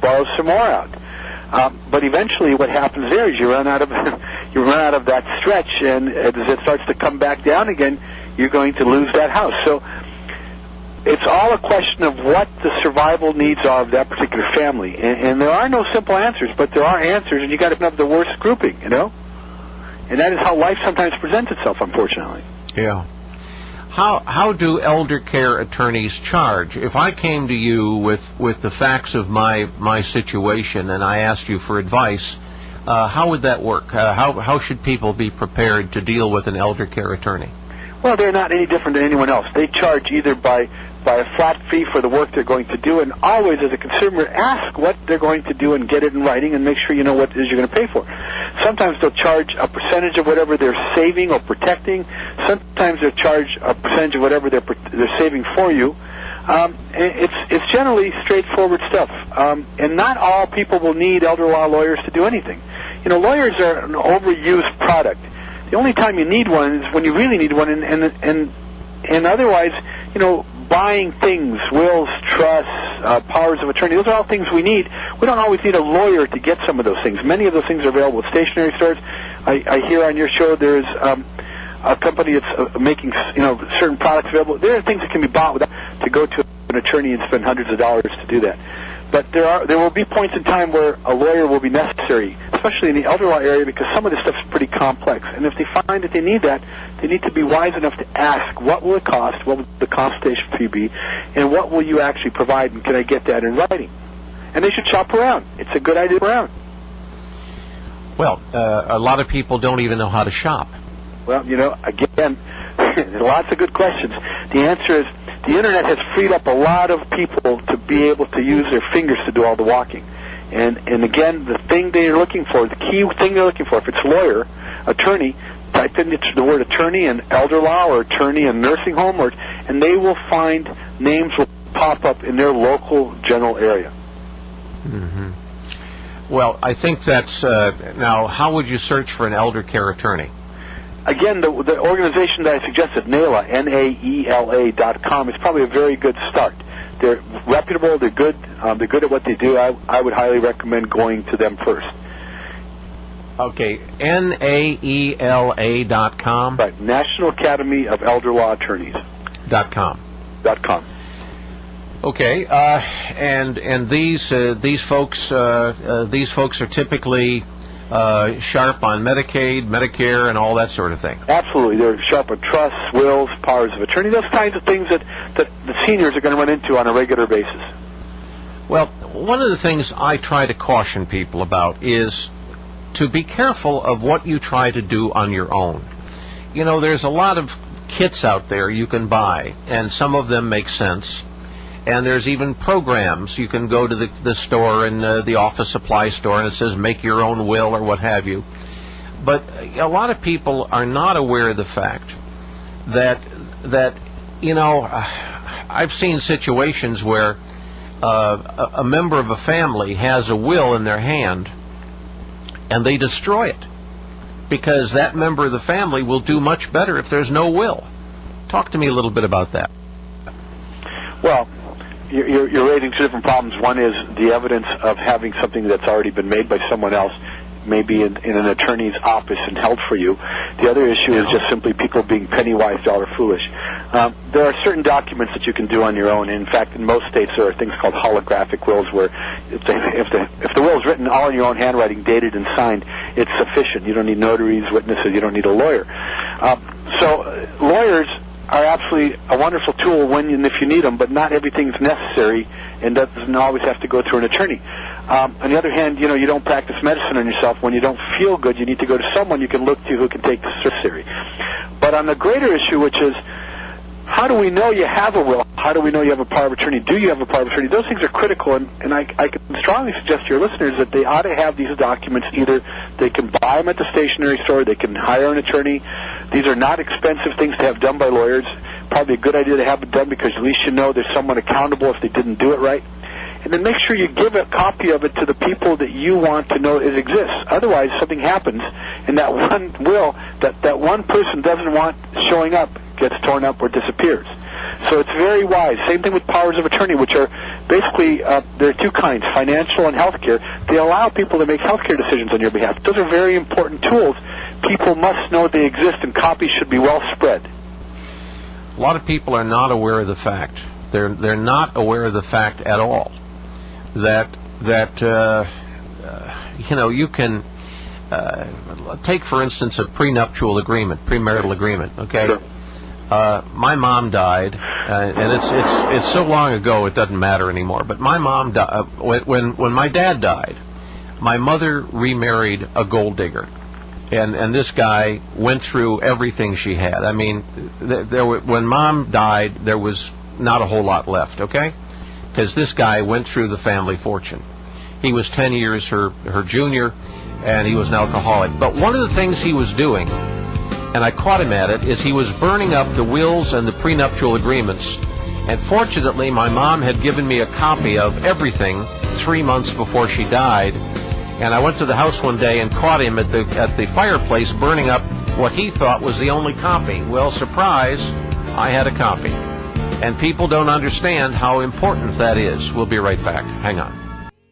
borrow some more out. But eventually, what happens there is you run out of that stretch, and as it starts to come back down again, you're going to lose that house. So it's all a question of what the survival needs are of that particular family, and there are no simple answers, but there are answers, and you got to have the worst grouping, and that is how life sometimes presents itself, unfortunately. Yeah. How do elder care attorneys charge? If I came to you with the facts of my situation and I asked you for advice, how would that work? How should people be prepared to deal with an elder care attorney? Well, they're not any different than anyone else. They charge either by a flat fee for the work they're going to do, and always, as a consumer, ask what they're going to do and get it in writing and make sure you know what it is you're going to pay for. Sometimes they'll charge a percentage of whatever they're saving or protecting. Sometimes they'll charge a percentage of whatever they're saving for you. It's generally straightforward stuff. And not all people will need elder law lawyers to do anything. Lawyers are an overused product. The only time you need one is when you really need one, and otherwise, buying things, wills, trusts, powers of attorney, those are all things we need. We don't always need a lawyer to get some of those things. Many of those things are available at stationery stores. I hear on your show there's a company that's making certain products available. There are things that can be bought without to go to an attorney and spend hundreds of dollars to do that. But there will be points in time where a lawyer will be necessary, especially in the elder law area, because some of this stuff is pretty complex. And if they find that they need that, they need to be wise enough to ask, what will it cost, what will the consultation fee be, and what will you actually provide, and can I get that in writing? And they should shop around. It's a good idea to shop around. Well, a lot of people don't even know how to shop. Well, again, lots of good questions. The answer is the Internet has freed up a lot of people to be able to use their fingers to do all the walking. And again, the thing they're looking for, the key thing they're looking for, if it's lawyer, attorney, type in the word attorney and elder law or attorney and nursing home, and they will find names will pop up in their local general area. Mm-hmm. Well, I think that's... now, how would you search for an elder care attorney? Again, the organization that I suggested, NAELA, NAELA.com, is probably a very good start. They're reputable, they're good at what they do. I would highly recommend going to them first. Okay, NAELA.com? Right, National Academy of Elder Law Attorneys. .com. .com. Okay, and these folks are typically sharp on Medicaid, Medicare, and all that sort of thing. Absolutely. They're sharp on trusts, wills, powers of attorney, those kinds of things that the seniors are going to run into on a regular basis. Well, one of the things I try to caution people about is to be careful of what you try to do on your own. There's a lot of kits out there you can buy, and some of them make sense. And there's even programs. You can go to the store and the office supply store, and it says make your own will or what have you. But a lot of people are not aware of the fact that I've seen situations where a member of a family has a will in their hand, and they destroy it because that member of the family will do much better if there's no will. Talk to me a little bit about that. Well, you're raising two different problems. One is the evidence of having something that's already been made by someone else, maybe in an attorney's office and held for you. The other issue is just simply people being penny-wise, dollar-foolish. There are certain documents that you can do on your own. In fact, in most states there are things called holographic wills where if the will is written all in your own handwriting, dated and signed, it's sufficient. You don't need notaries, witnesses. You don't need a lawyer. So lawyers are absolutely a wonderful tool when and if you need them, but not everything's necessary and doesn't always have to go through an attorney. On the other hand, you don't practice medicine on yourself. When you don't feel good, you need to go to someone you can look to who can take this seriously. But on the greater issue, which is how do we know you have a will? How do we know you have a power of attorney? Do you have a power of attorney? Those things are critical, and I can strongly suggest to your listeners that they ought to have these documents. Either they can buy them at the stationery store, they can hire an attorney. These are not expensive things to have done by lawyers. Probably a good idea to have it done because at least you know there's someone accountable if they didn't do it right. And then make sure you give a copy of it to the people that you want to know it exists. Otherwise, something happens, and that one will, that one person doesn't want showing up, gets torn up or disappears. So it's very wise. Same thing with powers of attorney, which are basically, there are two kinds, financial and healthcare. They allow people to make healthcare decisions on your behalf. Those are very important tools. People must know they exist, and copies should be well spread. A lot of people are not aware of the fact. They're not aware of the fact at all that you can take, for instance, a prenuptial agreement, premarital agreement. Okay. Sure. My mom died, and it's so long ago it doesn't matter anymore. But my mom died when my dad died. My mother remarried a gold digger, and this guy went through everything she had. I mean, when Mom died, there was not a whole lot left. Okay, because this guy went through the family fortune. He was 10 years her junior, and he was an alcoholic. But one of the things he was doing, and I caught him at it, is he was burning up the wills and the prenuptial agreements. And fortunately, my mom had given me a copy of everything 3 months before she died. And I went to the house one day and caught him at the fireplace burning up what he thought was the only copy. Well, surprise, I had a copy. And people don't understand how important that is. We'll be right back. Hang on.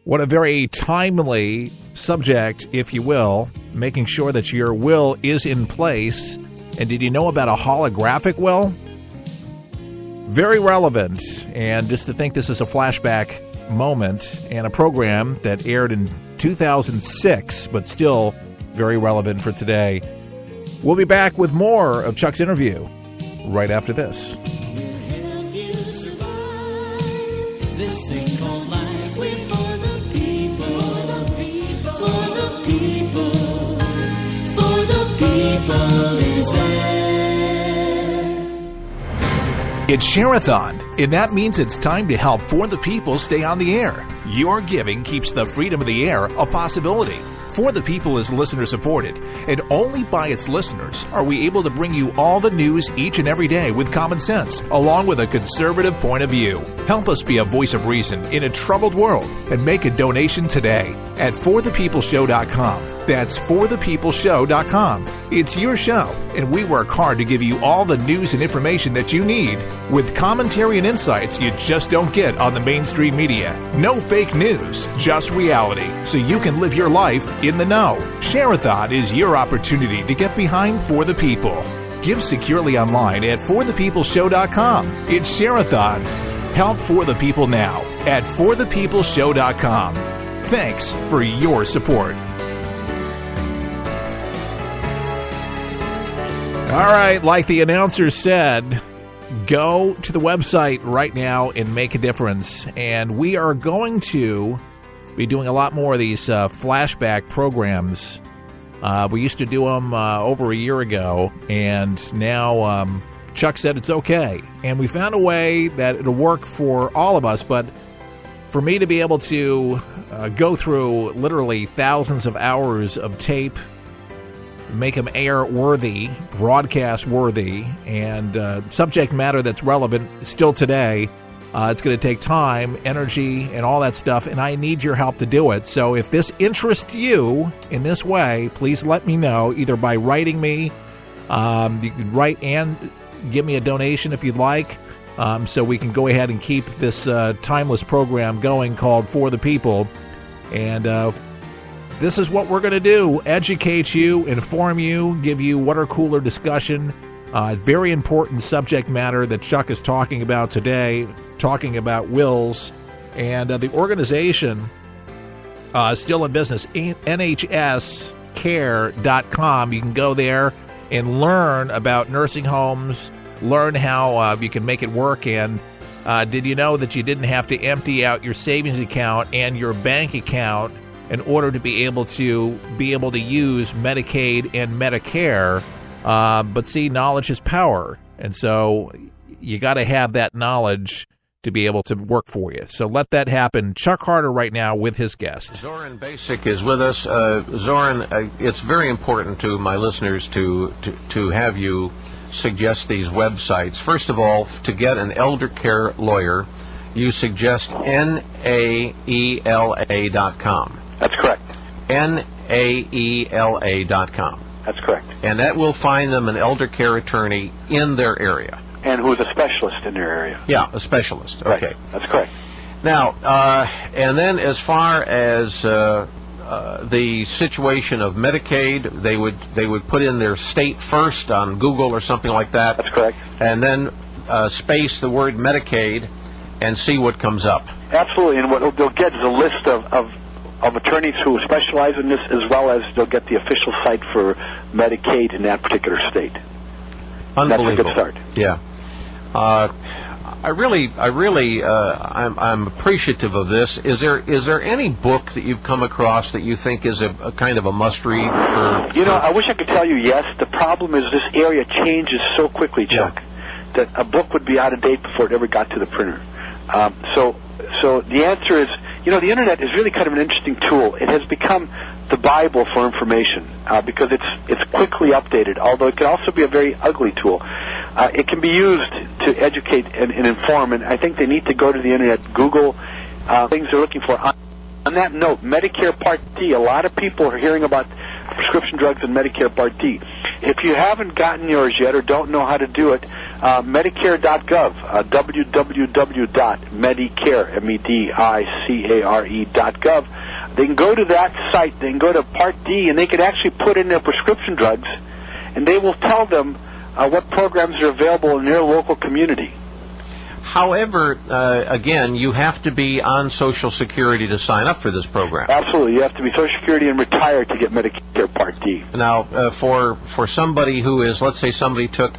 What a very timely subject, if you will, making sure that your will is in place. And did you know about a holographic will? Very relevant. And just to think this is a flashback moment and a program that aired in 2006, but still very relevant for today. We'll be back with more of Chuck's interview right after this. It's Share-a-thon, and that means it's time to help For the People stay on the air. Your giving keeps the freedom of the air a possibility. For the People is listener-supported, and only by its listeners are we able to bring you all the news each and every day with common sense, along with a conservative point of view. Help us be a voice of reason in a troubled world, and make a donation today at forthepeopleshow.com. That's forthepeopleshow.com. It's your show, and we work hard to give you all the news and information that you need, with commentary and insights you just don't get on the mainstream media. No fake news, just reality, so you can live your life in the know. Share-a-thon is your opportunity to get behind For the People. Give securely online at forthepeopleshow.com. It's Share-a-thon. Help For the People now at forthepeopleshow.com. Thanks for your support. All right, like the announcer said, go to the website right now and make a difference. And we are going to be doing a lot more of these flashback programs. We used to do them over a year ago, and now Chuck said it's okay. And we found a way that it'll work for all of us, but for me to be able to go through literally thousands of hours of tape, make them air-worthy, broadcast-worthy, and subject matter that's relevant still today. It's going to take time, energy, and all that stuff, and I need your help to do it. So if this interests you in this way, please let me know, either by writing me. You can write and give me a donation if you'd like, so we can go ahead and keep this timeless program going called For the People. And this is what we're going to do: educate you, inform you, give you water cooler discussion. Very important subject matter that Chuck is talking about today, talking about wills. And the organization is still in business, nhscare.com. You can go there and learn about nursing homes, learn how you can make it work. And did you know that you didn't have to empty out your savings account and your bank account in order to be able to use Medicaid and Medicare? But see, knowledge is power. And so you got to have that knowledge to be able to work for you. So let that happen. Chuck Harder right now with his guest. Zoran Basic is with us. Zoran, it's very important to my listeners to have you suggest these websites. First of all, to get an elder care lawyer, you suggest NAELA.com. That's correct. NAELA.com. That's correct. And that will find them an elder care attorney in their area. and who's a specialist in their area. Yeah, a specialist. Okay. Right. That's correct. Now, and then as far as the situation of Medicaid, they would put in their state first on Google or something like that. That's correct. And then space the word Medicaid and see what comes up. Absolutely, and what they'll get is a list of attorneys who specialize in this, as well as they'll get the official site for Medicaid in that particular state. Unbelievable. That's a good start. Yeah. I'm appreciative of this. Is there any book that you've come across that you think is a kind of a must read? I wish I could tell you yes. The problem is this area changes so quickly, Chuck, that a book would be out of date before it ever got to the printer. So the answer is, the Internet is really kind of an interesting tool. It has become the Bible for information because it's quickly updated, although it can also be a very ugly tool. It can be used to educate and inform, and I think they need to go to the Internet, Google things they're looking for. On that note, Medicare Part D, a lot of people are hearing about prescription drugs and Medicare Part D. If you haven't gotten yours yet or don't know how to do it, Medicare.gov, www.medicare, medicare.gov. They can go to that site, they can go to Part D, and they can actually put in their prescription drugs, and they will tell them what programs are available in their local community. However, again, you have to be on Social Security to sign up for this program. Absolutely. You have to be Social Security and retired to get Medicare Part D. Now, for somebody who is, let's say somebody took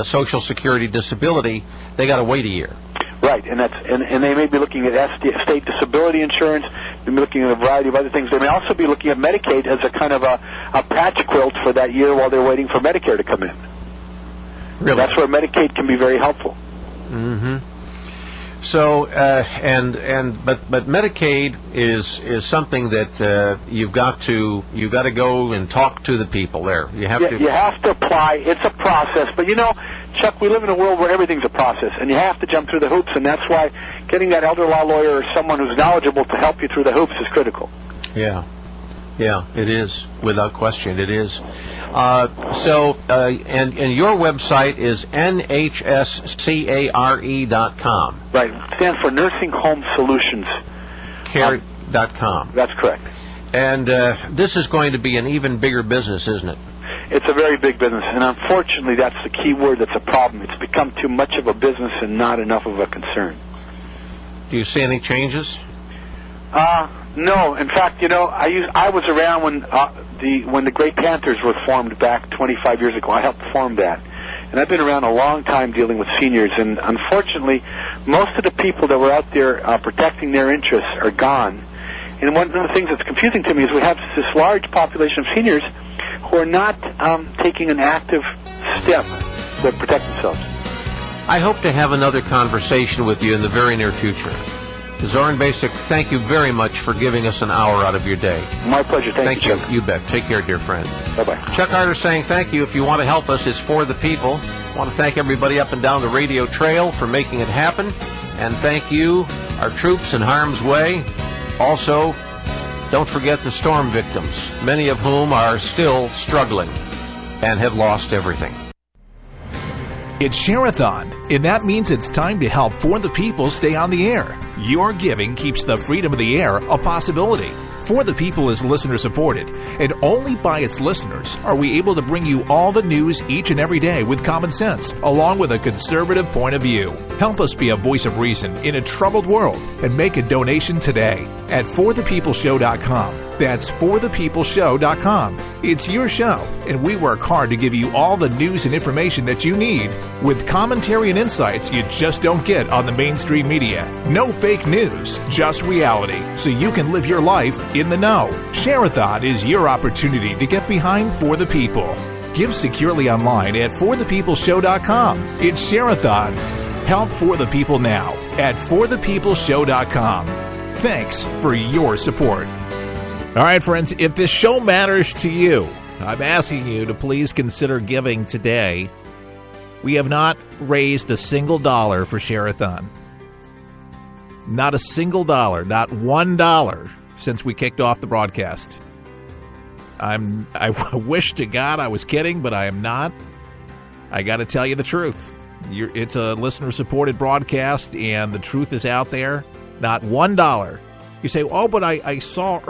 Social Security disability, they got to wait a year. Right, and they may be looking at state disability insurance. They may be looking at a variety of other things. They may also be looking at Medicaid as a kind of a patch quilt for that year while they're waiting for Medicare to come in. Really? That's where Medicaid can be very helpful. Mm-hmm. So, but Medicaid is something that you've got to go and talk to the people there. You have to apply. It's a process, but Chuck, we live in a world where everything's a process, and you have to jump through the hoops, and that's why getting that elder law lawyer or someone who's knowledgeable to help you through the hoops is critical. Yeah, it is, without question, it is. And your website is nhscare.com. Right, it stands for Nursing Home Solutions. Care.com. That's correct. And this is going to be an even bigger business, isn't it? It's a very big business, and unfortunately that's the key word that's a problem. It's become too much of a business and not enough of a concern. Do you see any changes? No. In fact, I was around when the Great Panthers were formed back 25 years ago. I helped form that. And I've been around a long time dealing with seniors, and unfortunately, most of the people that were out there protecting their interests are gone. And one of the things that's confusing to me is we have this large population of seniors who are not taking an active step to protect themselves. I hope to have another conversation with you in the very near future. Zoran Basic, thank you very much for giving us an hour out of your day. My pleasure. Thank you, Chuck. You bet. Take care, dear friend. Bye-bye. Chuck Harder saying thank you. If you want to help us, it's for the people. I want to thank everybody up and down the radio trail for making it happen. And thank you, our troops in harm's way. Also, don't forget the storm victims, many of whom are still struggling and have lost everything. It's Share-a-thon, and that means it's time to help For the People stay on the air. Your giving keeps the freedom of the air a possibility. For the People is listener-supported, and only by its listeners are we able to bring you all the news each and every day with common sense, along with a conservative point of view. Help us be a voice of reason in a troubled world, and make a donation today at forthepeopleshow.com. That's forthepeopleshow.com. It's your show, and we work hard to give you all the news and information that you need with commentary and insights you just don't get on the mainstream media. No fake news, just reality, so you can live your life in the know. Share-a-thon is your opportunity to get behind For the People. Give securely online at forthepeopleshow.com. It's Share-a-thon. Help For the People now at forthepeopleshow.com. Thanks for your support. All right, friends, if this show matters to you, I'm asking you to please consider giving today. We have not raised a single dollar for Share-a-thon. Not a single dollar, not $1 since we kicked off the broadcast. I wish to God I was kidding, but I am not. I got to tell you the truth. It's a listener-supported broadcast, and the truth is out there. Not $1. You say, oh, but I saw